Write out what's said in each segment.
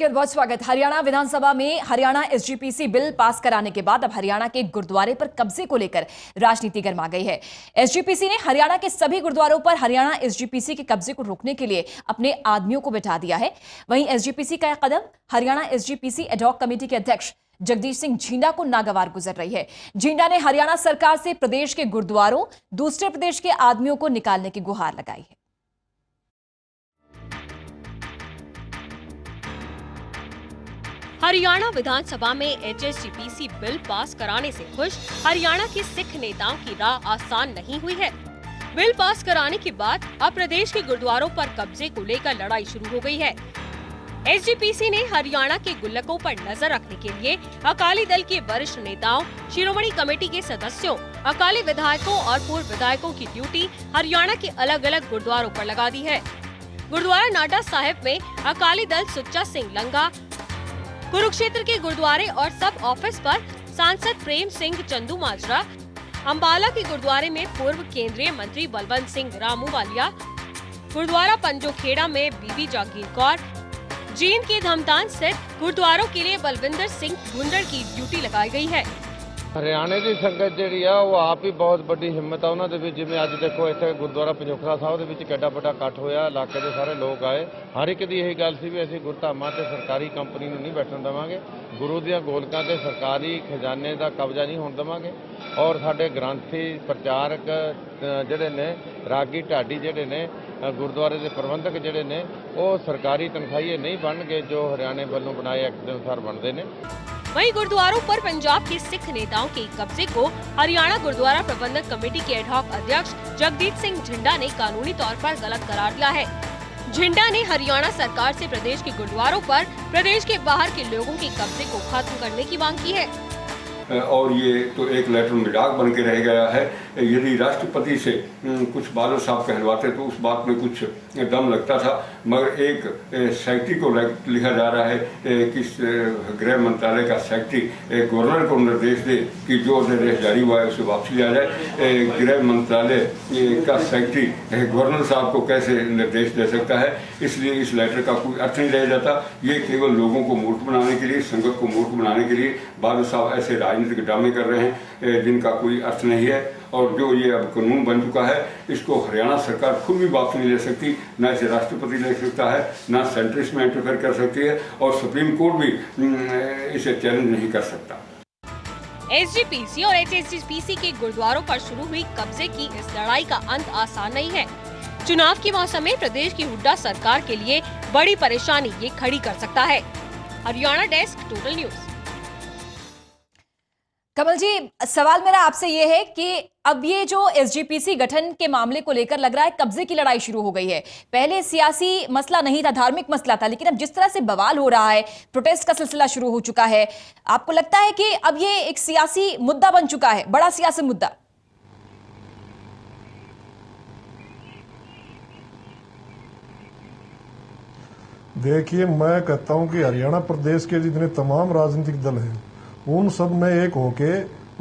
Break में बहुत स्वागत। हरियाणा विधानसभा में हरियाणा एसजीपीसी बिल पास कराने के बाद अब हरियाणा के गुरुद्वारे पर कब्जे को लेकर राजनीति गर्मा गई है। एसजीपीसी ने हरियाणा के सभी गुरुद्वारों पर हरियाणा एसजीपीसी के कब्जे को रोकने के लिए अपने आदमियों को बिठा दिया है। वहीं एसजीपीसी का कदम हरियाणा एसजीपीसी एडहॉक कमेटी के अध्यक्ष जगदीश सिंह झींडा को नागवार गुजर रही है। झींडा ने हरियाणा सरकार से प्रदेश के गुरुद्वारों, दूसरे प्रदेश के आदमियों को निकालने की गुहार लगाई है। हरियाणा विधानसभा में एसजीपीसी बिल पास कराने से खुश हरियाणा के सिख नेताओं की राह आसान नहीं हुई है। बिल पास कराने के बाद अब प्रदेश के गुरुद्वारों पर कब्जे को लेकर लड़ाई शुरू हो गई है। एसजीपीसी ने हरियाणा के गुल्लकों पर नजर रखने के लिए अकाली दल के वरिष्ठ नेताओं, शिरोमणि कमेटी के सदस्यों, अकाली विधायकों और पूर्व विधायकों की ड्यूटी हरियाणा के अलग अलग गुरुद्वारों पर लगा दी है। गुरुद्वारा नाडा साहिब में अकाली दल सुच्चा सिंह लंगा, कुरुक्षेत्र के गुरुद्वारे और सब ऑफिस पर सांसद प्रेम सिंह चंदू माजरा, अंबाला के गुरुद्वारे में पूर्व केंद्रीय मंत्री बलवंत सिंह रामूवालिया, गुरुद्वारा पंजोखेड़ा में बीबी जागीर कौर, जींद के धमतान स्थित गुरुद्वारों के लिए बलविंदर सिंह भुंडर की ड्यूटी लगाई गई है। हरियाणे की संगत जी वो आप ही बहुत बड़ी हिम्मत है उन्होंने जिमें अज देखो इतने गुरुद्वारा पंजोखरा साहब के एडा बड़ा इकट्ठ होया, इलाके के सारे लोग आए। हर एक की यही गल सी भी असीं गुरुधामां ते सरकारी कंपनी नहीं बैठन देवांगे, गुरु दियां गोलकां ते सरकारी खजाने का कब्जा नहीं होण देवांगे और साडे ग्रंथी प्रचारक जिहड़े ने रागी ढाडी जिहड़े ने गुरुद्वारे के प्रबंधक जिहड़े ने वो सरकारी तनखाहीए नहीं बनगे जो हरियाणे वालों बनाए एक्ट के अनुसार बनते हैं। वहीं गुरुद्वारों पर पंजाब के सिख नेताओं के कब्जे को हरियाणा गुरुद्वारा प्रबंधक कमेटी के एडहॉक अध्यक्ष जगदीश सिंह झींडा ने कानूनी तौर पर गलत करार दिया है। झींडा ने हरियाणा सरकार से प्रदेश के गुरुद्वारों पर प्रदेश के बाहर के लोगों के कब्जे को खत्म करने की मांग की है। और ये तो एक लेटर मिडाक बन के रह गया है। यदि राष्ट्रपति से कुछ बादल साहब कहलवाते तो उस बात में कुछ दम लगता था, मगर एक सेक्रेटरी को लिखा जा रहा है कि गृह मंत्रालय का सेक्रेटरी गवर्नर को निर्देश दे कि जो निर्देश जारी हुआ है उसे वापसी लिया जाए। गृह मंत्रालय का सेक्रेटरी गवर्नर साहब को कैसे निर्देश दे सकता है? इसलिए इस लेटर का कोई अर्थ नहीं रह जाता। ये केवल लोगों को मूर्ख बनाने के लिए, संगत को मूर्ख बनाने के लिए बादल साहब ऐसे राजनीतिक ड्रामे कर रहे हैं जिनका कोई अर्थ नहीं है। और जो ये अब कानून बन चुका है इसको हरियाणा सरकार खुद भी वापस नहीं ले सकती, ना इसे राष्ट्रपति ले सकता है, ना सेंटर इसमें इंटरफेयर कर सकती है और सुप्रीम कोर्ट भी इसे चैलेंज नहीं कर सकता। एसजीपीसी और एसजीपीसी के गुरुद्वारों पर शुरू हुई कब्जे की इस लड़ाई का अंत आसान नहीं है। चुनाव के मौसम में प्रदेश की हुड्डा सरकार के लिए बड़ी परेशानी ये खड़ी कर सकता है। Haryana desk, total news. Kamal ji, सवाल मेरा आपसे ये है कि अब ये जो एसजीपीसी गठन के मामले को लेकर लग रहा है कब्जे की लड़ाई शुरू हो गई है। पहले सियासी मसला नहीं था, धार्मिक मसला था, लेकिन अब जिस तरह से बवाल हो रहा है, प्रोटेस्ट का सिलसिला शुरू हो चुका है, आपको लगता है कि अब ये एक सियासी मुद्दा बन चुका है, बड़ा सियासी मुद्दा? देखिए, मैं कहता हूं कि हरियाणा प्रदेश के जितने तमाम राजनीतिक दल हैं उन सब ने एक होके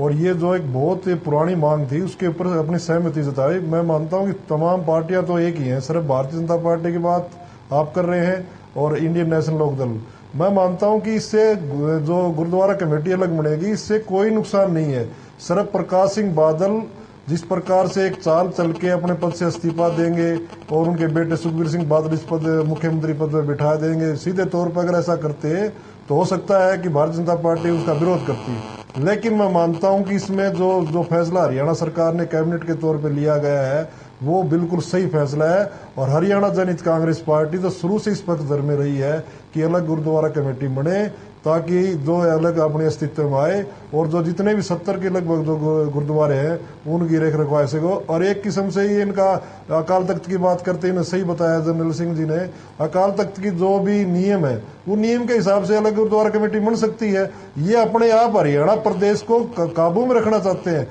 और ये जो एक बहुत पुरानी मांग थी उसके ऊपर अपनी सहमति जताई। मैं मानता हूं कि तमाम पार्टियां तो एक ही हैं, सिर्फ भारतीय जनता पार्टी की बात आप कर रहे हैं और इंडियन नेशनल लोक दल। मैं मानता हूं कि इससे जो गुरुद्वारा कमेटी अलग बनेगी इससे कोई नुकसान नहीं है। सिर्फ प्रकाश सिंह बादल जिस प्रकार से एक चाल चल के अपने पद से इस्तीफा देंगे और उनके बेटे सुखबीर सिंह बादल इस पद मुख्यमंत्री पद पर बिठा देंगे, सीधे तौर पर अगर ऐसा करते तो हो सकता है कि भारतीय जनता पार्टी उसका विरोध करती है। लेकिन मैं मानता हूं कि इसमें जो फैसला हरियाणा सरकार ने कैबिनेट के तौर पे लिया गया है वो बिल्कुल सही फैसला है। और हरियाणा जनहित कांग्रेस पार्टी तो शुरू से इस पक्षधर में रही है कि अलग गुरुद्वारा कमेटी बने ताकि जो अलग अपने अस्तित्व में आए और जो जितने भी 70 के लगभग जो गुरुद्वारे हैं उनकी रेख रखवा सको। और एक किस्म से ये इनका अकाल तख्त की बात करते हैं, सही बताया जनरल सिंह जी ने, अकाल तख्त की जो भी नियम है वो नियम के हिसाब से अलग गुरुद्वारा कमेटी बन सकती है। ये अपने आप हरियाणा प्रदेश को काबू में रखना चाहते हैं,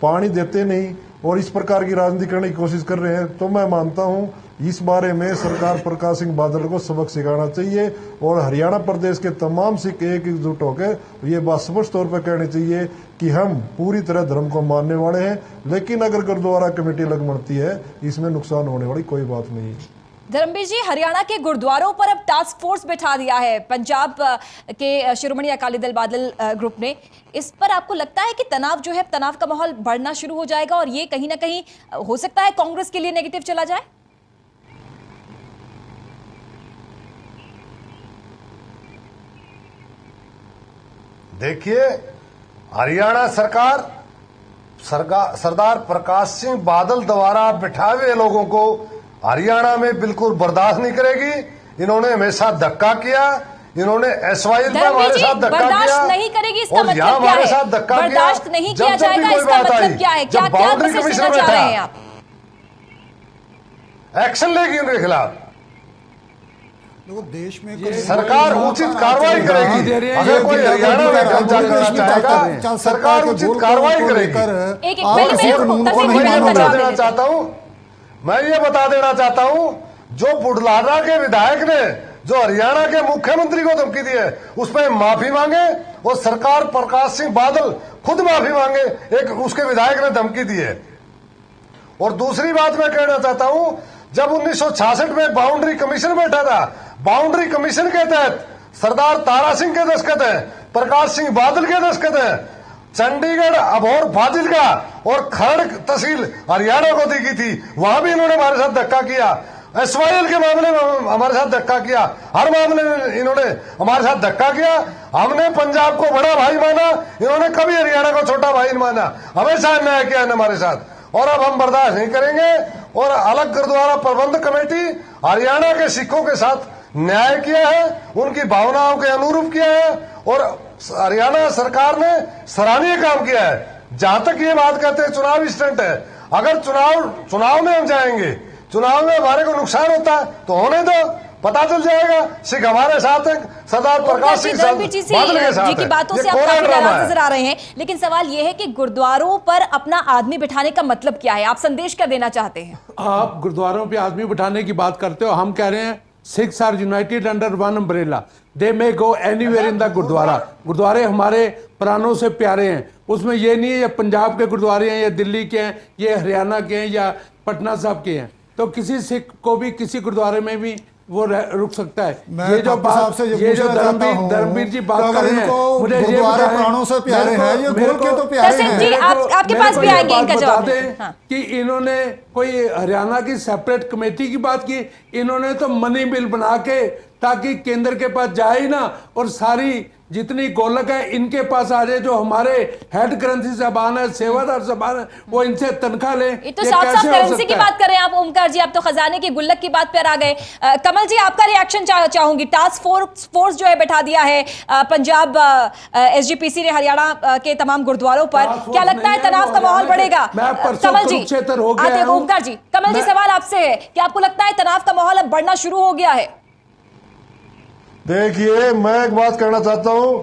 पानी देते नहीं और इस प्रकार की राजनीति करने की कोशिश कर रहे हैं। तो मैं मानता हूं इस बारे में सरकार प्रकाश सिंह बादल को सबक सिखाना चाहिए और हरियाणा प्रदेश के तमाम सिख एकजुट होकर ये बात स्पष्ट तौर पर कहनी चाहिए कि हम पूरी तरह धर्म को मानने वाले हैं, लेकिन अगर गुरुद्वारा कमेटी अलग बनती है इसमें नुकसान होने वाली कोई बात नहीं है। धर्मवीर जी, हरियाणा के गुरुद्वारों पर अब टास्क फोर्स बैठा दिया है पंजाब के शिरोमणि अकाली दल बादल ग्रुप ने। इस पर आपको लगता है कि तनाव जो है, तनाव का माहौल बढ़ना शुरू हो जाएगा और ये कहीं ना कहीं हो सकता है कांग्रेस के लिए नेगेटिव चला जाए? देखिए, हरियाणा सरदार प्रकाश सिंह बादल द्वारा बिठाए हुए लोगों को हरियाणा में बिल्कुल बर्दाश्त नहीं करेगी। इन्होंने हमेशा धक्का किया, इन्होंने एसवाईएल में हमारे साथ धक्का किया, नहीं करेगी इसका और यहाँ मतलब हमारे साथ धक्का किया। बर्दाश्त नहीं किया जाएगा इसका मतलब क्या है? क्या क्या मैसेज देना चाह रहे हैं आप? एक्शन लेगी उनके खिलाफ। देखो, देश में सरकार उचित कार्रवाई करेगी। अगर कोई हरियाणा में कब्जा करना चाहेगा, सरकार उचित कार्रवाई करेगी। मैं ये बता देना चाहता हूँ, जो बुढ़लाना के विधायक ने जो हरियाणा के मुख्यमंत्री को धमकी दी है, उसमें माफी मांगे और सरकार प्रकाश सिंह बादल खुद माफी मांगे। एक उसके विधायक ने धमकी दी है। और दूसरी बात मैं कहना चाहता हूं, जब 1966 में बाउंड्री कमीशन बैठा था, बाउंड्री कमीशन के तहत सरदार तारा सिंह के दस्तखत है, प्रकाश सिंह बादल के दस्तखत है, चंडीगढ़, अबोहर, फाजिलका और खरड़ तहसील हरियाणा को दी गई थी। वहां भी इन्होंने हमारे साथ धक्का किया। एसवाईएल के मामले में हमारे साथ धक्का किया, हर मामले में इन्होंने हमारे साथ धक्का किया। हमने पंजाब को बड़ा भाई माना, इन्होंने कभी हरियाणा को छोटा भाई नहीं माना। हमेशा अन्याय किया है हमारे साथ और अब हम बर्दाश्त नहीं करेंगे। और अलग गुरुद्वारा प्रबंध कमेटी हरियाणा के सिखों के साथ न्याय किया है, उनकी भावनाओं के अनुरूप किया है और हरियाणा सरकार ने सराहनीय काम किया है। जहां तक ये बात कहते हैं चुनाव स्टंट है, अगर चुनाव में हम जाएंगे, चुनाव में हमारे को नुकसान होता है तो होने दो, पता चल जाएगा। सिख हमारे साथ है, सरदार प्रकाश सिंह बादल के साथ जी की बातों से आप काफी नाराज नजर आ रहे हैं, लेकिन सवाल यह है कि गुरुद्वारों पर अपना आदमी बिठाने का मतलब क्या है? आप संदेश क्या देना चाहते हैं? आप गुरुद्वारों पे आदमी बिठाने की बात करते हो, हम कह रहे हैं Sikhs are united under one umbrella, they may go anywhere in the gurdwara. गुरुद्वारे हमारे प्राणों से प्यारे हैं, उसमें ये नहीं है ये पंजाब के गुरुद्वारे हैं या दिल्ली के हैं, ये हरियाणा के हैं या पटना साहब के हैं। तो किसी सिख को भी किसी गुरुद्वारे में भी वो रुक सकता है। ये जो बात, ये जो धर्मवीर जी बात कर रहे हैं, मुझे ये प्राणों से प्यारे हैं, ये बोल के तो प्यारे हैं। जी, आपके पास भी आएंगे इनका जवाब। कि इन्होंने कोई हरियाणा की सेपरेट कमेटी की बात की, इन्होंने तो मनी बिल बना के ताकि केंद्र के पास जाए ही ना और सारी जितनी गोलक है इनके पास आ जाए। जो हमारे हेड ग्रंथी साहबान है, सेवादार साहबान है, वो इनसे तनख्वाह ले। ये तो साफ साफ करेंसी की बात कर रहे हैं आप ओमकार जी, आप तो खजाने की गुल्लक की बात पर आ गए। कमल जी, आपका रिएक्शन चाहूंगी। टास्क फोर्स जो है बैठा दिया है पंजाब एसजीपीसी ने हरियाणा के तमाम गुरुद्वारों पर, क्या लगता है तनाव का माहौल बढ़ेगा? कमल जी, ओमकार जी, कमल जी सवाल आपसे है कि आपको लगता है तनाव का माहौल अब बढ़ना शुरू हो गया है? देखिए, मैं एक बात कहना चाहता हूं।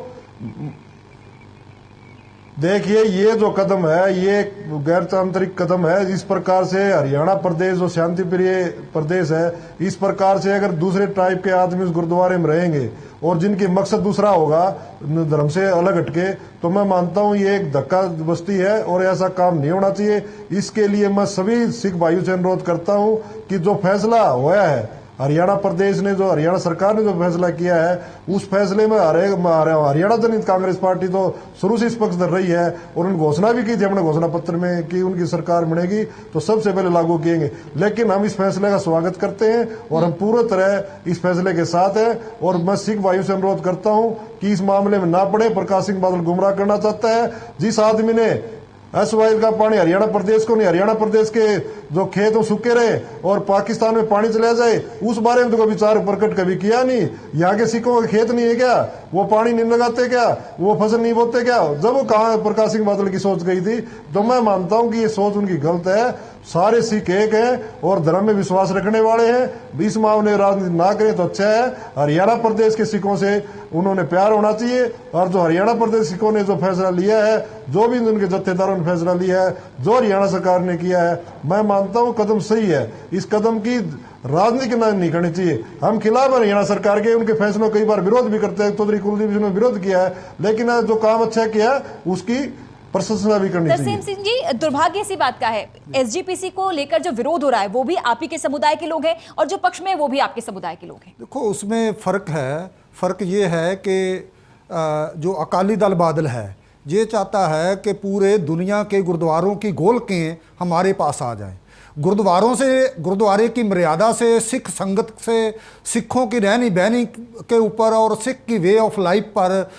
देखिए, ये जो कदम है ये गैरतांत्रिक कदम है। इस प्रकार से हरियाणा प्रदेश जो शांति प्रिय प्रदेश है, इस प्रकार से अगर दूसरे टाइप के आदमी उस गुरुद्वारे में रहेंगे और जिनकी मकसद दूसरा होगा, धर्म से अलग हटके, तो मैं मानता हूं ये एक धक्का बस्ती है और ऐसा काम नहीं होना चाहिए। इसके लिए मैं सभी सिख भाइयों से अनुरोध करता हूं कि जो फैसला हुआ है हरियाणा प्रदेश ने, जो हरियाणा सरकार ने जो फैसला किया है, उस फैसले में हरियाणा जनहित कांग्रेस पार्टी तो शुरू से इस पक्ष धर रही है और उन्होंने घोषणा भी की थी अपने घोषणा पत्र में कि उनकी सरकार बनेगी तो सबसे पहले लागू किएंगे। लेकिन हम इस फैसले का स्वागत करते हैं और हम पूरी तरह इस फैसले के साथ हैं। और मैं सिख भाइयों से अनुरोध करता हूं कि इस मामले में ना पड़े। प्रकाश सिंह बादल गुमराह करना चाहता है। जिस आदमी ने एसवाईएल का पानी हरियाणा प्रदेश को नहीं, हरियाणा प्रदेश के जो खेत वो सूखे रहे और पाकिस्तान में पानी चला जाए, उस बारे में तो कभी विचार प्रकट कभी किया नहीं। यहाँ के सिखों के खेत नहीं है क्या? वो पानी नहीं लगाते क्या? वो फसल नहीं बोते क्या? जब वो कहा प्रकाश सिंह बादल की सोच गई थी, तो मैं मानता हूं कि ये सोच उनकी गलत है। सारे सिख एक हैं और धर्म में विश्वास रखने वाले हैं। इस मामले में राजनीति ना करें तो अच्छा है। हरियाणा प्रदेश के सिखों से उन्होंने प्यार होना चाहिए और जो हरियाणा प्रदेश सिखों ने जो फैसला लिया है, जो भी उनके जत्थेदारों ने फैसला लिया है, जो हरियाणा सरकार ने किया है, मैं मानता हूं कदम सही है। इस कदम की राजनीति नहीं करनी चाहिए। हम खिलाफ हरियाणा सरकार के, उनके फैसलों कई बार विरोध भी करते हैं। चौधरी कुलदीप जी ने विरोध किया है, लेकिन जो काम अच्छा किया उसकी प्रशंसा भी करनी चाहिए। तरसेम सिंह जी, दुर्भाग्य सी बात का है, एसजीपीसी को लेकर जो विरोध हो रहा है वो भी आप ही के समुदाय के लोग हैं और जो पक्ष में है वो भी आपके समुदाय के लोग हैं। देखो उसमें फ़र्क है। फ़र्क ये है कि जो अकाली दल बादल है ये चाहता है कि पूरे दुनिया के गुरुद्वारों की गोलकें हमारे पास आ जाएं। गुरुद्वारे की मर्यादा से, सिख संगत से, सिखों की रहनी बहनी के ऊपर और सिख की वे ऑफ लाइफ पर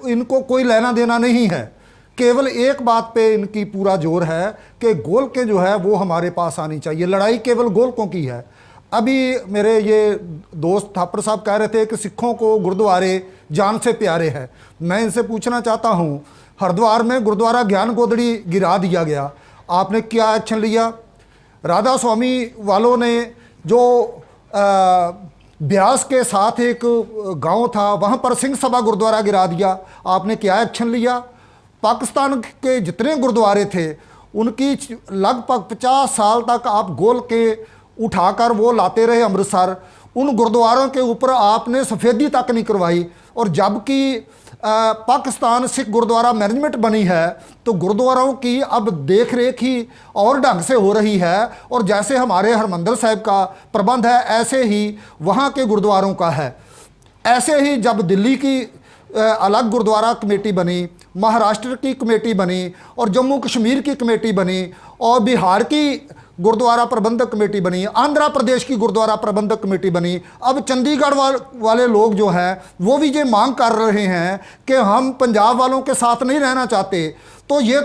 इनको कोई लेना देना नहीं है। केवल एक बात पे इनकी पूरा जोर है कि गोलकें जो है वो हमारे पास आनी चाहिए। लड़ाई केवल गोलकों की है। अभी मेरे ये दोस्त थापर साहब कह रहे थे कि सिखों को गुरुद्वारे जान से प्यारे हैं। मैं इनसे पूछना चाहता हूँ, हरिद्वार में गुरुद्वारा ज्ञान गोदड़ी गिरा दिया गया, आपने क्या एक्शन लिया? राधा स्वामी वालों ने जो ब्यास के साथ एक गांव था वहाँ पर सिंह सभा गुरुद्वारा गिरा दिया, आपने क्या एक्शन लिया? पाकिस्तान के जितने गुरुद्वारे थे उनकी लगभग 50 साल तक आप गोल के उठाकर वो लाते रहे अमृतसर। उन गुरुद्वारों के ऊपर आपने सफ़ेदी तक नहीं करवाई। और जबकि पाकिस्तान सिख गुरुद्वारा मैनेजमेंट बनी है तो गुरुद्वारों की अब देख रेख ही और ढंग से हो रही है। और जैसे हमारे हरमंदिर साहिब का प्रबंध है ऐसे ही वहाँ के गुरुद्वारों का है। ऐसे ही जब दिल्ली की अलग गुरुद्वारा कमेटी बनी, महाराष्ट्र की कमेटी बनी और जम्मू कश्मीर की कमेटी बनी और बिहार की गुरुद्वारा प्रबंधक कमेटी बनी, आंध्र प्रदेश की गुरुद्वारा प्रबंधक कमेटी बनी, अब चंडीगढ़ वाले लोग जो हैं वो भी ये मांग कर रहे हैं कि हम पंजाब वालों के साथ नहीं रहना चाहते। तो ये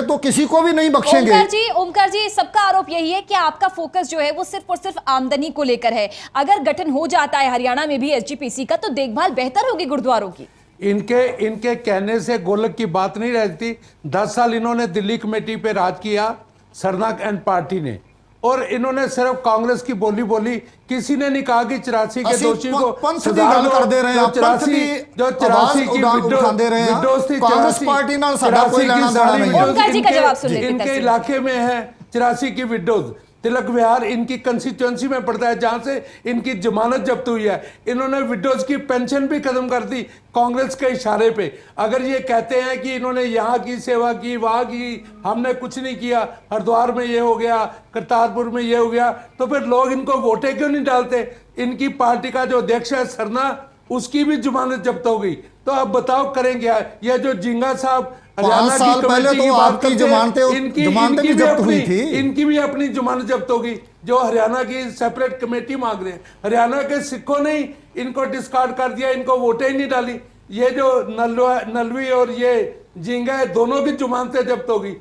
तो किसी को भी नहीं बख्शेंगे। ओमकार जी, सबका आरोप यही है कि आपका फोकस जो है वो सिर्फ और सिर्फ आमदनी को लेकर है। अगर गठन हो जाता है हरियाणा में भी एसजीपीसी का तो देखभाल बेहतर होगी गुरुद्वारों की। इनके कहने से गोलक की बात नहीं रहती। 10 साल इन्होंने दिल्ली कमेटी पे राज किया, सरनाक एंड पार्टी ने, और इन्होंने सिर्फ कांग्रेस की बोली बोली। किसी ने नहीं कहा कि 84 के दोषी को कर दे रहे हैं। 84 की विडोज थी, कांग्रेस पार्टी ना साडा कोई लेना देना नहीं है। ओमकार जी का जवाब सुन लेते हैं। इनके इलाके में है 84 की विडोज। तिलक विहार इनकी कंस्टिट्यूएंसी में पड़ता है जहां से इनकी जमानत जब्त हुई है। इन्होंने विडोज की पेंशन भी खत्म कर दी कांग्रेस के इशारे पे। अगर ये कहते हैं कि इन्होंने यहाँ की सेवा की, वहां की, हमने कुछ नहीं किया, हरिद्वार में ये हो गया, करतारपुर में ये हो गया, तो फिर लोग इनको वोटे क्यों नहीं डालते? इनकी पार्टी का जो अध्यक्ष है सरना, उसकी भी जमानत जब्त हो गई। तो अब बताओ करें क्या? यह जो जिंगा साहब 5 साल पहले तो आपकी जमानतें भी जब्त हुई थी। इनकी भी अपनी जमानत जब्त होगी जो हरियाणा की सेपरेट कमेटी मांग रहे हैं। हरियाणा के सिखों ने इनको डिस्कार्ड कर दिया, इनको वोटें ही नहीं डाली। ये जो नलवी और ये जिंगा है, दोनों की जमानतें जब्त होगी।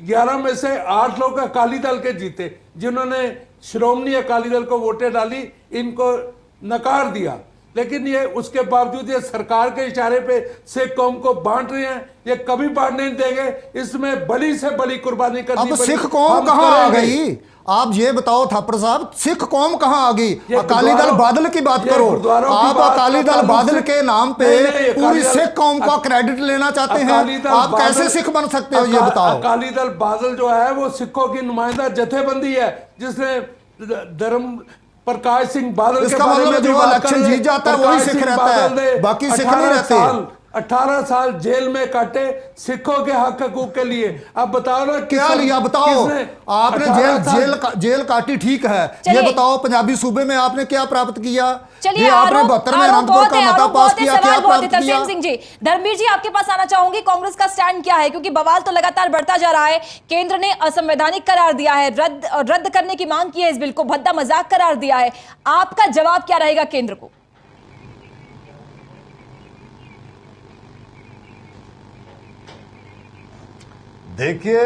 11 में से 8 लोग अकाली दल के जीते, जिन्होंने श्रोमणी अकाली दल को वोटें डाली, इनको नकार दिया। लेकिन ये उसके बावजूद ये सरकार के इशारे पे सिख कौम को बांट रहे हैं। ये कभी बांटने नहीं देंगे। इसमें बड़ी से बड़ी कुर्बानी करनी अब सिख कौम कहां आ गई? आप ये बताओ थापर साहब, सिख कौम कहां आ गई? अकाली दल बादल की बात करो। आप अकाली दल बादल के नाम पे पूरी सिख कौम का क्रेडिट लेना चाहते हैं। आप कैसे सिख बन सकते हो ये बताओ? अकाली दल बादल जो है वो सिखों की नुमाइंदा जथेबंदी है, जिसने धर्म प्रकाश सिंह बादल इसका मतलब जो इलेक्शन जीत जाता है वही सिख रहता है, बाकी सिख नहीं रहते। 18 साल जेल में काटे सिखों के हक हकूक के लिए। अब बताओ ना क्या लिया? बताओ, आपने जेल काटी, ठीक है। ये बताओ पंजाबी सूबे में आपने क्या प्राप्त किया? चलिए, आपने 72 में अनंतपुर का मता पास किया, क्या प्राप्त किया? सिंह जी, धर्मवीर जी आपके पास आना चाहूंगी। कांग्रेस का स्टैंड क्या है? क्योंकि बवाल तो लगातार बढ़ता जा रहा है। केंद्र ने असंवैधानिक करार दिया है, रद्द करने की मांग की है, इस बिल को भद्दा मजाक करार दिया है। आपका जवाब क्या रहेगा केंद्र को? देखिए,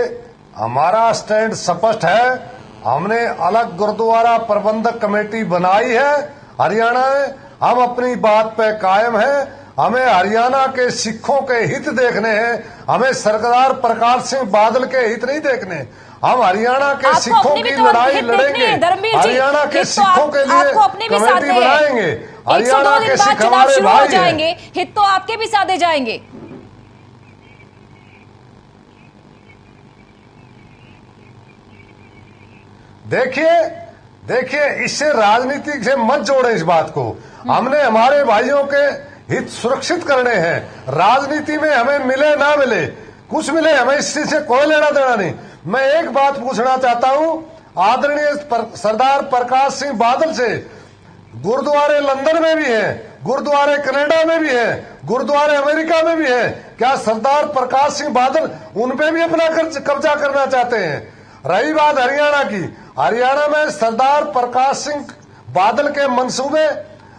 हमारा स्टैंड स्पष्ट है। हमने अलग गुरुद्वारा प्रबंधक कमेटी बनाई है हरियाणा में। हम अपनी बात पे कायम है। हमें हरियाणा के सिखों के हित देखने हैं। हमें सरदार प्रकाश सिंह बादल के हित नहीं देखने। हम हरियाणा के सिखों की लड़ाई लड़ेंगे। हरियाणा के सिखों के लिए कमेटी बनाएंगे। हरियाणा के सिख हमारे भाई हैं। हित तो आपके भी साधे जाएंगे। देखिए, इससे राजनीति से मत जोड़े इस बात को। हमने हमारे भाइयों के हित सुरक्षित करने हैं। राजनीति में हमें मिले ना मिले, कुछ मिले, हमें इस चीज से कोई लेना देना नहीं। मैं एक बात पूछना चाहता हूं आदरणीय सरदार प्रकाश सिंह बादल से, गुरुद्वारे लंदन में भी हैं, गुरुद्वारे कनाडा में भी हैं, गुरुद्वारे अमेरिका में भी हैं, क्या सरदार प्रकाश सिंह बादल उन पे भी अपना कब्जा करना चाहते हैं? रही बात हरियाणा की, हरियाणा में सरदार प्रकाश सिंह बादल के मंसूबे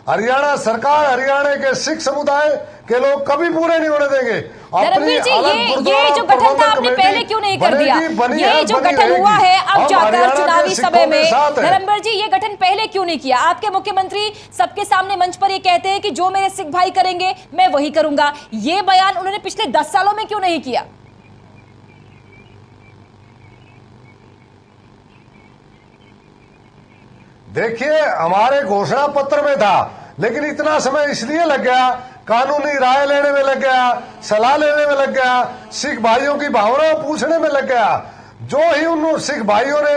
हरियाणा सरकार, हरियाणा के सिख समुदाय के लोग कभी पूरे नहीं होने देंगे। धर्मवीर जी, ये जो गठन था आपने पहले क्यों नहीं कर दिया? ये जो गठन हुआ है अब जाकर चुनावी समय में, धर्मवीर जी ये गठन पहले क्यों नहीं किया? आपके मुख्यमंत्री सबके सामने मंच पर ये कहते हैं कि जो मेरे सिख भाई करेंगे मैं वही करूंगा, ये बयान उन्होंने पिछले 10 सालों में क्यों नहीं किया? देखिए, हमारे घोषणा पत्र में था, लेकिन इतना समय इसलिए लग गया, कानूनी राय लेने में लग गया, सलाह लेने में लग गया, सिख भाइयों की भावना पूछने में लग गया। जो ही उन सिख भाइयों ने,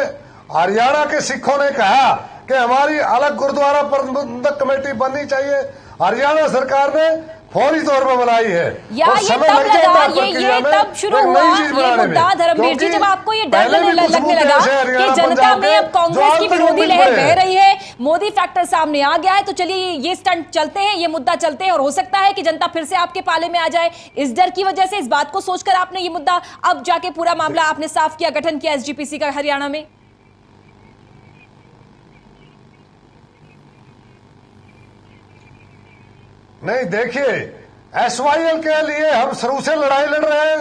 हरियाणा के सिखों ने कहा कि हमारी अलग गुरुद्वारा प्रबंधक कमेटी बननी चाहिए, हरियाणा सरकार ने फौरी तौर पर बनाई है। या ये तब लगा, ये तब शुरू हुआ ये मुद्दा धर्मवीर जी, जब आपको ये डर लगने लगा कि जनता में अब कांग्रेस की विरोधी लहर बह रही है, मोदी फैक्टर सामने आ गया है, तो चलिए ये स्टंट चलते हैं, ये मुद्दा चलते हैं और हो सकता है कि जनता फिर से आपके पाले में आ जाए। इस डर की वजह से, इस बात को सोचकर आपने ये मुद्दा अब जाके पूरा मामला आपने साफ किया, गठन किया एसजीपीसी का हरियाणा में। नहीं, देखिए, एसवाईएल के लिए हम शुरू से लड़ाई लड़ रहे हैं।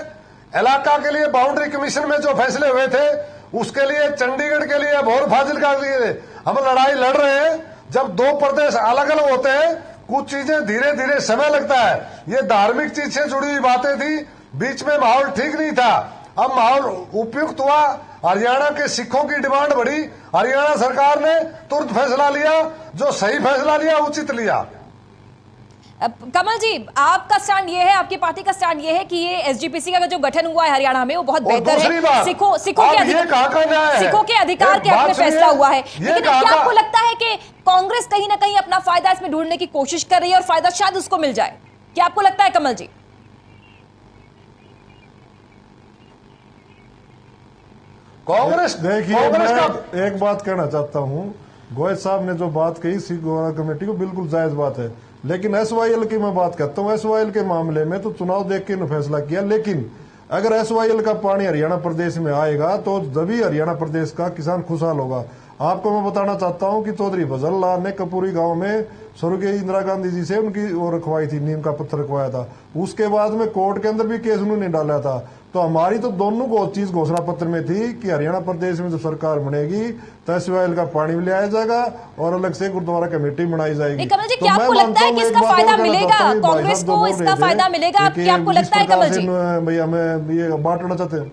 इलाका के लिए बाउंड्री कमीशन में जो फैसले हुए थे उसके लिए, चंडीगढ़ के लिए, भोर फाजिलका के लिए हम लड़ाई लड़ रहे हैं। जब दो प्रदेश अलग अलग होते हैं कुछ चीजें धीरे धीरे समय लगता है। ये धार्मिक चीज से जुड़ी हुई बातें थी, बीच में माहौल ठीक नहीं था, अब माहौल उपयुक्त हुआ, हरियाणा के सिखों की डिमांड बढ़ी, हरियाणा सरकार ने तुरंत फैसला लिया, जो सही फैसला लिया, उचित लिया। कमल जी, आपका स्टैंड ये है, आपकी पार्टी का स्टैंड ये है कि ये एसजीपीसी का जो गठन हुआ है हरियाणा में वो बहुत बेहतर है, सिखों के अधिकार के हक में फैसला हुआ है। लेकिन क्या आपको लगता है कि कांग्रेस कहीं ना कहीं अपना फायदा इसमें ढूंढने की कोशिश कर रही है और फायदा शायद उसको मिल जाए? क्या आपको लगता है कमल जी? कांग्रेस, देखिए, मैं एक बात कहना चाहता हूं, गोयल साहब ने जो बात कही सिख गुरुद्वारा कमेटी को, बिल्कुल जायज बात है, लेकिन एसवाईएल की मैं बात करता हूं। एसवाईएल के मामले में तो चुनाव देख के फैसला किया, लेकिन अगर एसवाईएल का पानी हरियाणा प्रदेश में आएगा तो तभी हरियाणा प्रदेश का किसान खुशहाल होगा। आपको मैं बताना चाहता हूं कि चौधरी फजल लाल ने कपूरी गांव में स्वर्गीय इंदिरा गांधी जी से उनकी वो रखवाई थी, नीम का पत्थर रखवाया था, उसके बाद में कोर्ट के अंदर भी केस उन्होंने डाला था। तो हमारी तो दोनों को चीज घोषणा पत्र में थी कि हरियाणा प्रदेश में जो सरकार बनेगी तो एसवाईएल का पानी भी ले आया जाएगा और अलग से गुरुद्वारा कमेटी बनाई जाएगी। कमल जी, क्या आपको लगता है कि इसका फायदा मिलेगा कांग्रेस को? इसका फायदा मिलेगा, क्या आपको लगता है कमल जी? भैया, हमें ये बांटना चाहते हैं।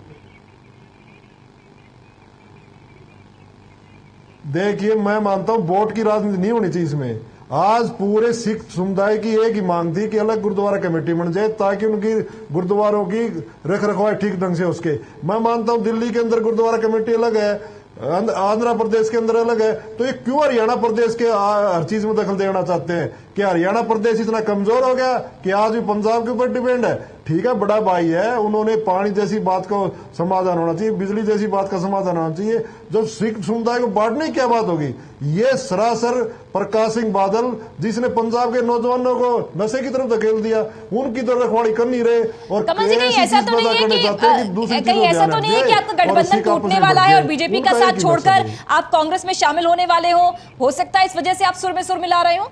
देखिए, मैं मानता हूं वोट की राजनीति नहीं होनी चाहिए इसमें। आज पूरे सिख समुदाय की एक ही मांग थी कि अलग गुरुद्वारा कमेटी बन जाए ताकि उनकी गुरुद्वारों की रख रखवाई ठीक ढंग से उसके। मैं मानता हूं दिल्ली के अंदर गुरुद्वारा कमेटी अलग है, आंध्र प्रदेश के अंदर अलग है, तो ये क्यों हरियाणा प्रदेश के हर चीज में दखल देना चाहते हैं? कि हरियाणा प्रदेश इतना कमजोर हो गया कि आज भी पंजाब के ऊपर डिपेंड है? ठीक है, बड़ा भाई है, उन्होंने पानी जैसी बात का समाधान होना चाहिए, बिजली जैसी बात का समाधान होना चाहिए। जब सिख समुदाय को बांटने की क्या बात होगी? ये सरासर प्रकाश सिंह बादल, जिसने पंजाब के नौजवानों को नशे की तरफ धकेल दिया, उनकी तरफ रखवाड़ी कर नहीं रहे। और कमल जी, कहीं ऐसा तो नहीं है कि आपका गठबंधन टूटने वाला है और बीजेपी का साथ छोड़कर आप कांग्रेस में शामिल होने वाले हो सकता है इस वजह से आप सुर में सुर मिला रहे हो?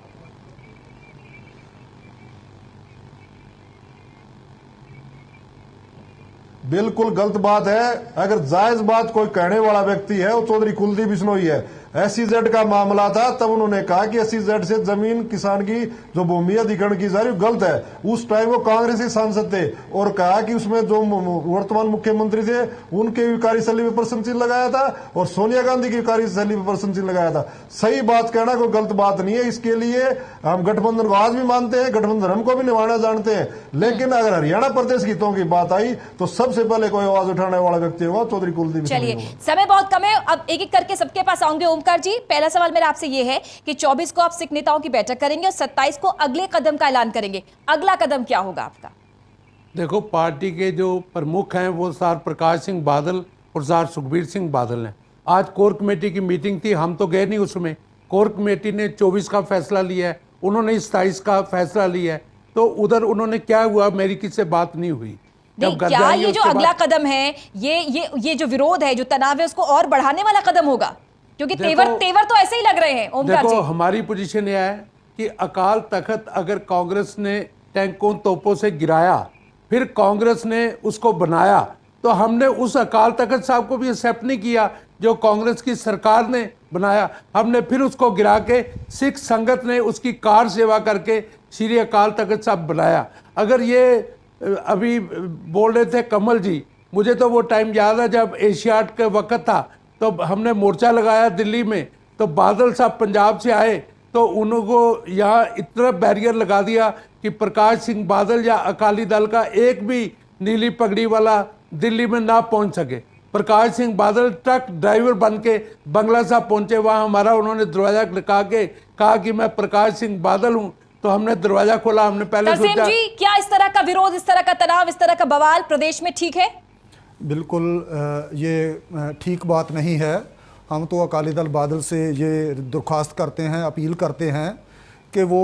बिल्कुल गलत बात है। अगर जायज बात कोई कहने वाला व्यक्ति है वो चौधरी कुलदीप बिश्नोई है। SEZ का मामला था तब उन्होंने कहा कि SEZ से जमीन किसान की जो भूमि अधिग्रहण की जा रही गलत है। उस टाइम वो कांग्रेस के सांसद थे और कहा कि उसमें जो वर्तमान मुख्यमंत्री थे उनके भी कार्यशैली पर प्रश्न चिन्ह लगाया था और सोनिया गांधी की कार्यशैली पर प्रश्न चिन्ह लगाया था। सही बात कहना कोई गलत बात नहीं है। इसके लिए हम गठबंधन को आज भी मानते हैं, गठबंधन धर्म को भी निभाना जानते हैं, लेकिन अगर हरियाणा प्रदेश की हितों की बात आई तो सबसे पहले कोई आवाज उठाने वाला व्यक्ति होगा चौधरी कुलदीप। चलिए, समय बहुत कम है, अब एक एक करके सबके पास आऊंगे। ओमकार जी, पहला सवाल मेरा आपसे ये है कि 24 को आप सिख नेताओं की बैठक करेंगे और 27 को अगले कदम का ऐलान करेंगे। अगला कदम क्या होगा आपका? देखो, पार्टी के जो प्रमुख हैं वो सर प्रकाश सिंह बादल और सर सुखबीर सिंह बादल हैं। आज कोर कमेटी की मीटिंग थी, हम तो गए नहीं उसमें। कोर कमेटी ने 24 का फैसला लिया है, उन्होंने 27 का फैसला लिया है। तो उधर उन्होंने क्या हुआ, मेरी किससे बात नहीं हुई। क्या ये जो अगला कदम है, ये जो विरोध है, जो तनाव है, उसको और बढ़ाने वाला कदम होगा? क्योंकि तेवर तो ऐसे ही लग रहे हैं ओमकार जी। देखो, हमारी पोजीशन यह है कि अकाल तख्त अगर कांग्रेस ने टैंकों तोपों से गिराया, फिर कांग्रेस ने उसको बनाया, तो हमने उस अकाल तख्त साहब को भी एक्सेप्ट नहीं किया जो कांग्रेस की सरकार ने बनाया। हमने फिर उसको गिरा के सिख संगत ने उसकी कार सेवा करके श्री अकाल तख्त साहब बनाया। अगर ये अभी बोल रहे थे कमल जी, मुझे तो वो टाइम याद है जब एशियाड के वक्त था, तो हमने मोर्चा लगाया दिल्ली में, तो बादल साहब पंजाब से आए, तो उनको यहाँ इतना बैरियर लगा दिया कि प्रकाश सिंह बादल या अकाली दल का एक भी नीली पगड़ी वाला दिल्ली में ना पहुंच सके। प्रकाश सिंह बादल ट्रक ड्राइवर बन के बंगला साहब पहुंचे, वहाँ हमारा उन्होंने दरवाजा लगा के कहा कि मैं प्रकाश सिंह बादल हूँ, तो हमने दरवाजा खोला। हमने पहले सोचा जी, क्या इस तरह का विरोध, इस तरह का तनाव, इस तरह का बवाल प्रदेश में ठीक है? बिल्कुल ये ठीक बात नहीं है। हम तो अकाली दल बादल से ये दरख्वास्त करते हैं, अपील करते हैं कि वो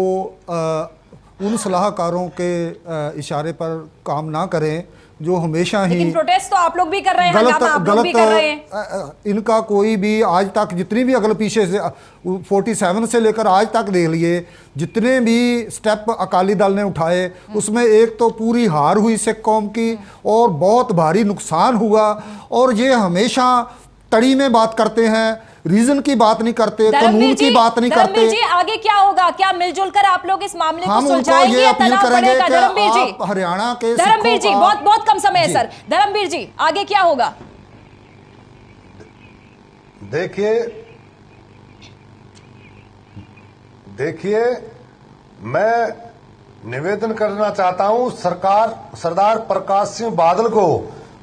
उन सलाहकारों के इशारे पर काम ना करें जो हमेशा ही, लेकिन प्रोटेस्ट तो आप लोग भी कर रहे हैं, हंगामा आप लोग भी कर रहे हैं। इनका कोई भी आज तक जितनी भी अगल पीछे से 47 से लेकर आज तक देख लिए, जितने भी स्टेप अकाली दल ने उठाए, उसमें एक तो पूरी हार हुई सिख कौम की और बहुत भारी नुकसान हुआ। और ये हमेशा तड़ी में बात करते हैं, रीजन की बात नहीं करते, कानून की बात नहीं करते। जी, आगे क्या होगा? क्या मिलजुल कर आप लोग इस मामले को सुलझाएंगे? सुलझाएंगे या तनाव बढ़ेगा? धर्मवीर जी, हरियाणा के धर्मवीर जी, बहुत कम समय है सर। धर्मवीर जी, आगे क्या होगा? देखिए, मैं निवेदन करना चाहता हूं, सरकार सरदार प्रकाश सिंह बादल को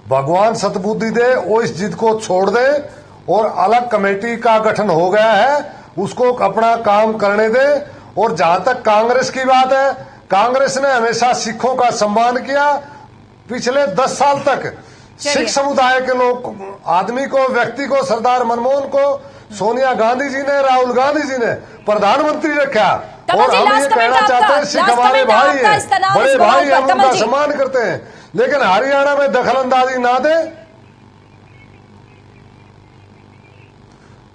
भगवान सद्बुद्धि दे, वो इस जिद को छोड़ दे और अलग कमेटी का गठन हो गया है, उसको अपना काम करने दे। और जहां तक कांग्रेस की बात है, कांग्रेस ने हमेशा सिखों का सम्मान किया। पिछले 10 साल तक सिख समुदाय के लोग, आदमी को, व्यक्ति को, सरदार मनमोहन को सोनिया गांधी जी ने, राहुल गांधी जी ने प्रधानमंत्री रखा। और हम ये कहना चाहते हैं, सिख हमारे भाई हैं, बड़े भाई, हम उनका सम्मान करते हैं, लेकिन हरियाणा में दखल अंदाजी ना दे।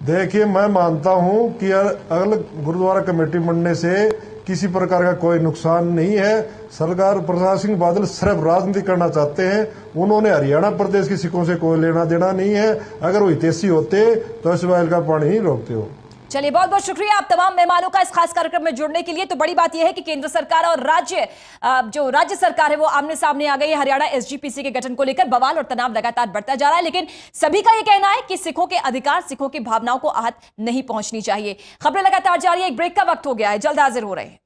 देखिए, मैं मानता हूं कि अलग गुरुद्वारा कमेटी बनने से किसी प्रकार का कोई नुकसान नहीं है। सरदार प्रकाश सिंह बादल सिर्फ राजनीति करना चाहते हैं, उन्होंने हरियाणा प्रदेश की सिखों से कोई लेना देना नहीं है। अगर वो हितैषी होते तो इस वाइल का पानी ही रोकते हो। चलिए, बहुत बहुत शुक्रिया आप तमाम मेहमानों का इस खास कार्यक्रम में जुड़ने के लिए। तो बड़ी बात यह है कि केंद्र सरकार और राज्य सरकार है वो आमने सामने आ गई है। हरियाणा एसजीपीसी के गठन को लेकर बवाल और तनाव लगातार बढ़ता जा रहा है, लेकिन सभी का यह कहना है कि सिखों के अधिकार, सिखों की भावनाओं को आहत नहीं पहुंचनी चाहिए। खबरें लगातार जारी है, एक ब्रेक का वक्त हो गया है, जल्द हाजिर हो रहे हैं।